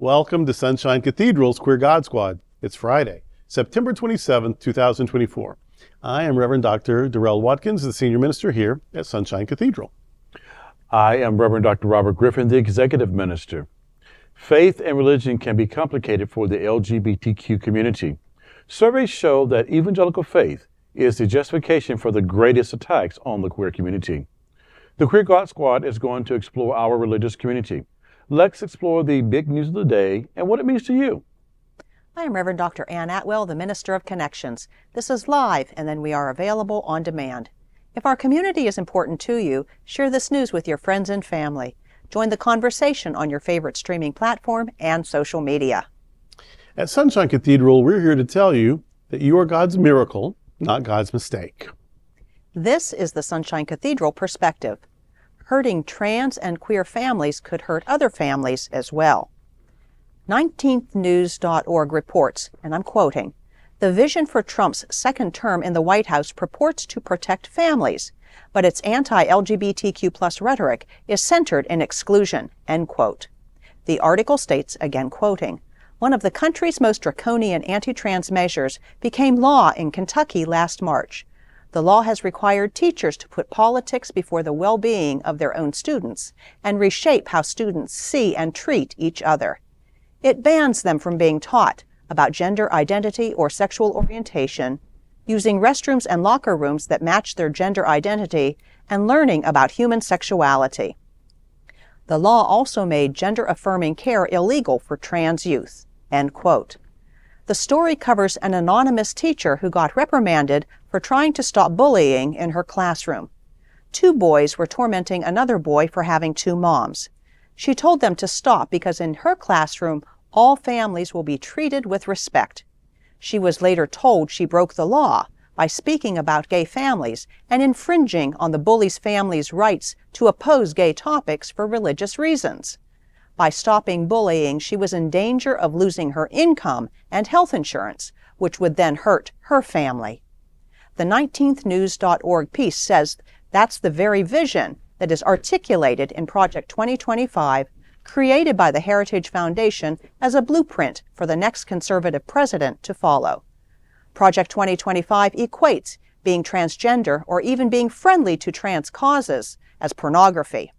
Welcome to Sunshine Cathedral's Queer God Squad. It's Friday, September 27th, 2024. I am Reverend Dr. Darrell Watkins, the Senior Minister here at Sunshine Cathedral. I am Reverend Dr. Robert Griffin, the Executive Minister. Faith and religion can be complicated for the LGBTQ community. Surveys show that evangelical faith is the justification for the greatest attacks on the queer community. The Queer God Squad is going to explore our religious community. Let's explore the big news of the day and what it means to you. I am Reverend Dr. Ann Atwell, the Minister of Connections. This is live, and then we are available on demand. If our community is important to you, share this news with your friends and family. Join the conversation on your favorite streaming platform and social media. At Sunshine Cathedral, we're here to tell you that you are God's miracle, not God's mistake. This is the Sunshine Cathedral perspective. Hurting trans and queer families could hurt other families as well. 19thnews.org reports, and I'm quoting, "The vision for Trump's second term in the White House purports to protect families, but its anti-LGBTQ+ rhetoric is centered in exclusion," end quote. The article states, again quoting, "One of the country's most draconian anti-trans measures became law in Kentucky last March. The law has required teachers to put politics before the well-being of their own students and reshape how students see and treat each other. It bans them from being taught about gender identity or sexual orientation, using restrooms and locker rooms that match their gender identity, and learning about human sexuality. The law also made gender-affirming care illegal for trans youth," end quote. The story covers an anonymous teacher who got reprimanded for trying to stop bullying in her classroom. Two boys were tormenting another boy for having two moms. She told them to stop because in her classroom, all families will be treated with respect. She was later told she broke the law by speaking about gay families and infringing on the bully's family's rights to oppose gay topics for religious reasons. By stopping bullying, she was in danger of losing her income and health insurance, which would then hurt her family. The 19thnews.org piece says that's the very vision that is articulated in Project 2025, created by the Heritage Foundation as a blueprint for the next conservative president to follow. Project 2025 equates being transgender or even being friendly to trans causes as pornography.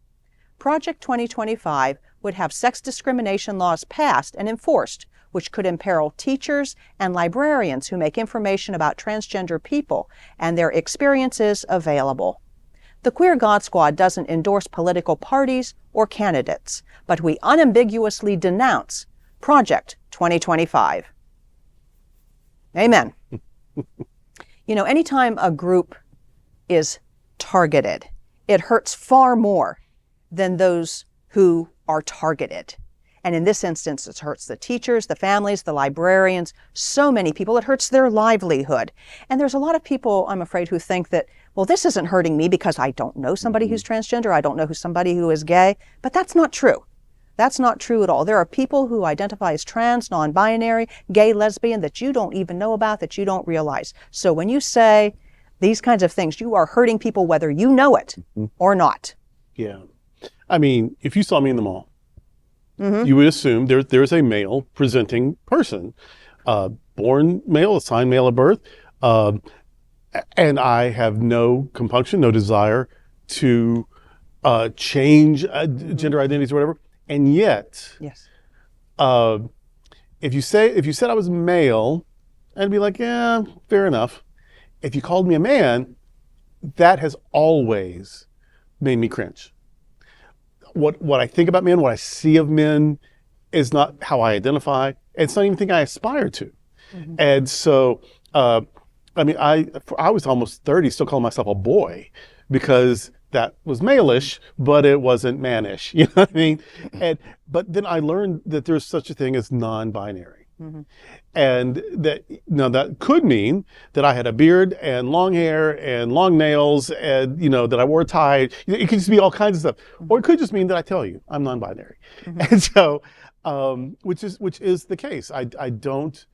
Project 2025 would have sex discrimination laws passed and enforced, which could imperil teachers and librarians who make information about transgender people and their experiences available. The Queer God Squad doesn't endorse political parties or candidates, but we unambiguously denounce Project 2025. Amen. You know, anytime a group is targeted, it hurts far more than those who are targeted. And in this instance, it hurts the teachers, the families, the librarians, so many people. It hurts their livelihood. And there's a lot of people, I'm afraid, who think that, well, this isn't hurting me because I don't know somebody who's transgender, I don't know somebody who is gay. But that's not true. That's not true at all. There are people who identify as trans, non-binary, gay, lesbian that you don't even know about, that you don't realize. So when you say these kinds of things, you are hurting people whether you know it or not. Yeah. I mean, if you saw me in the mall, you would assume there's a male presenting person, born male, assigned male at birth, and I have no compunction, no desire to change gender identities or whatever. And yet, yes, if you said I was male, I'd be like, yeah, fair enough. If you called me a man, that has always made me cringe. What I think about men, what I see of men, is not how I identify. It's not even the thing I aspire to. And so, I mean, I was almost 30, still calling myself a boy, because that was male-ish, but it wasn't man-ish. You know what I mean? But then I learned that there's such a thing as non-binary. And that could mean that I had a beard and long hair and long nails and, that I wore a tie. It could just be all kinds of stuff. Or it could just mean that I tell you I'm non-binary. And so, which is the case. I don't,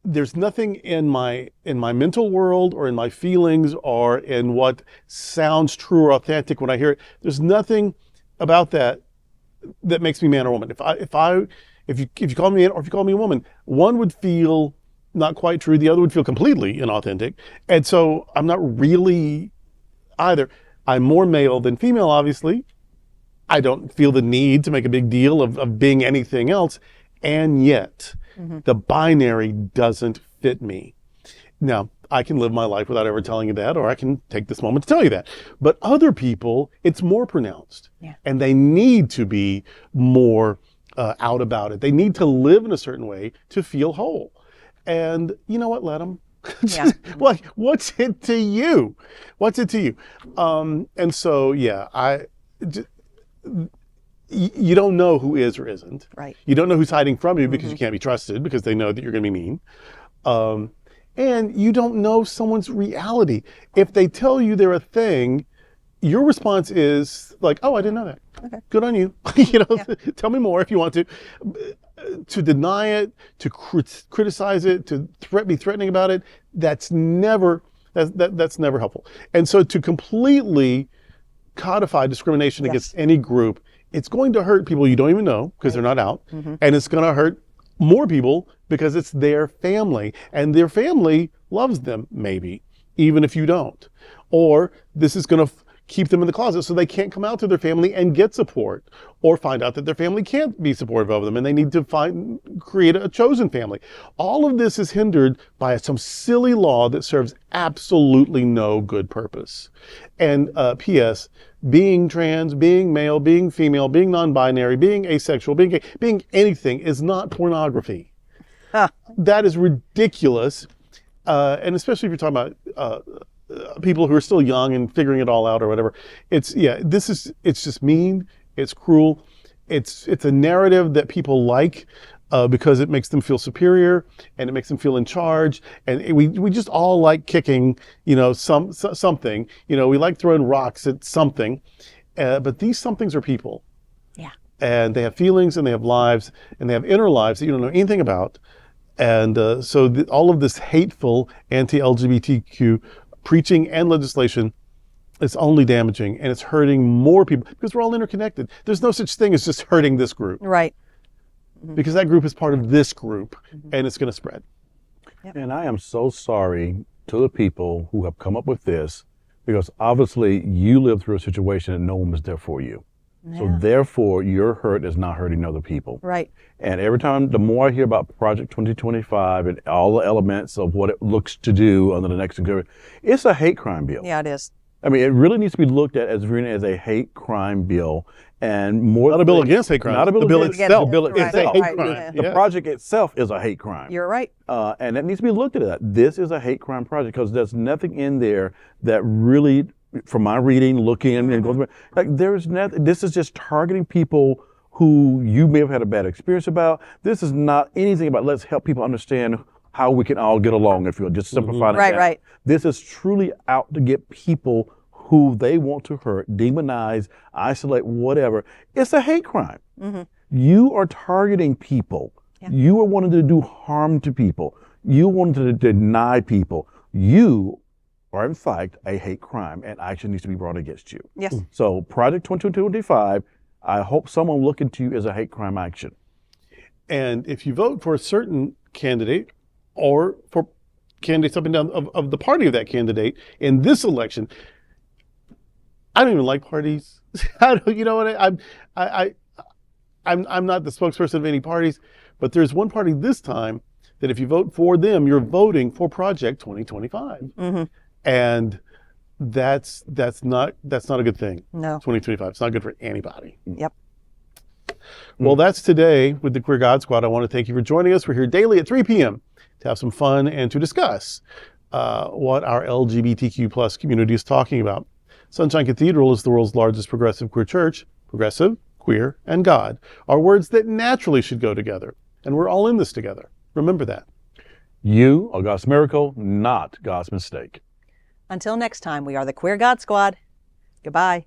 there's nothing in my mental world or in my feelings or in what sounds true or authentic when I hear it. There's nothing about that that makes me man or woman. If you call me man or if you call me a woman, one would feel not quite true, the other would feel completely inauthentic. And so I'm not really either. I'm more male than female, obviously. I don't feel the need to make a big deal of being anything else. And yet, the binary doesn't fit me. Now, I can live my life without ever telling you that, or I can take this moment to tell you that. But other people, it's more pronounced. Yeah. And they need to be more out about it. They need to live in a certain way to feel whole. And you know what? Let them. Yeah. What's it to you? What's it to you? And so, yeah, you don't know who is or isn't. Right. You don't know who's hiding from you because you can't be trusted because they know that you're going to be mean. And you don't know someone's reality. If they tell you they're a thing, your response is like, oh, I didn't know that. Okay. Good on you. Tell me more if you want to. To deny it, to criticize it, to be threatening about it, that's never helpful. And so to completely codify discrimination against any group, it's going to hurt people you don't even know because they're not out. And it's going to hurt more people because it's their family. And their family loves them, maybe, even if you don't. Or this is going to keep them in the closet so they can't come out to their family and get support, or find out that their family can't be supportive of them and they need to create a chosen family. All of this is hindered by some silly law that serves absolutely no good purpose. And P.S., being trans, being male, being female, being non-binary, being asexual, being gay, being anything is not pornography. That is ridiculous. And especially if you're talking about people who are still young and figuring it all out or whatever. It's just mean. It's cruel. It's a narrative that people like because it makes them feel superior and it makes them feel in charge. And we just all like kicking, something. We like throwing rocks at something. But these somethings are people. Yeah. And they have feelings and they have lives and they have inner lives that you don't know anything about. And so all of this hateful anti-LGBTQ preaching and legislation is only damaging, and it's hurting more people because we're all interconnected. There's no such thing as just hurting this group. Right. Because that group is part of this group, and it's going to spread. Yep. And I am so sorry to the people who have come up with this, because obviously you lived through a situation and no one was there for you. Yeah. So therefore, your hurt is not hurting other people. Right. And every time, the more I hear about Project 2025 and all the elements of what it looks to do under the next executive, it's a hate crime bill. Yeah, it is. I mean, it really needs to be looked at as a hate crime bill, and more. Not a bill against hate crime. Not a bill the bill against itself. the bill Right, itself. It's a hate right, crime. yeah. The project itself is a hate crime. You're right. And that needs to be looked at. This is a hate crime project because there's nothing in there that really, from my reading, looking, and going through, like there's nothing. This is just targeting people who you may have had a bad experience about. This is not anything about let's help people understand how we can all get along, if you will, just simplifying it Right, down. right. This is truly out to get people who they want to hurt, demonize, isolate, whatever. It's a hate crime. You are targeting people. Yeah. You are wanting to do harm to people. You want to deny people. You are in fact a hate crime, and action needs to be brought against you. Yes. So Project 2025, I hope someone look into you as a hate crime action. And if you vote for a certain candidate or for candidates up and down of the party of that candidate in this election, I don't even like parties. You know what? I'm not the spokesperson of any parties, but there's one party this time that if you vote for them, you're voting for Project 2025. And that's not a good thing. No. 2025. It's not good for anybody. Yep. Well, that's today with the Queer God Squad. I want to thank you for joining us. We're here daily at 3 p.m. to have some fun and to discuss what our LGBTQ plus community is talking about. Sunshine Cathedral is the world's largest progressive queer church. Progressive, queer, and God are words that naturally should go together. And we're all in this together. Remember that. You are God's miracle, not God's mistake. Until next time, we are the Queer God Squad. Goodbye.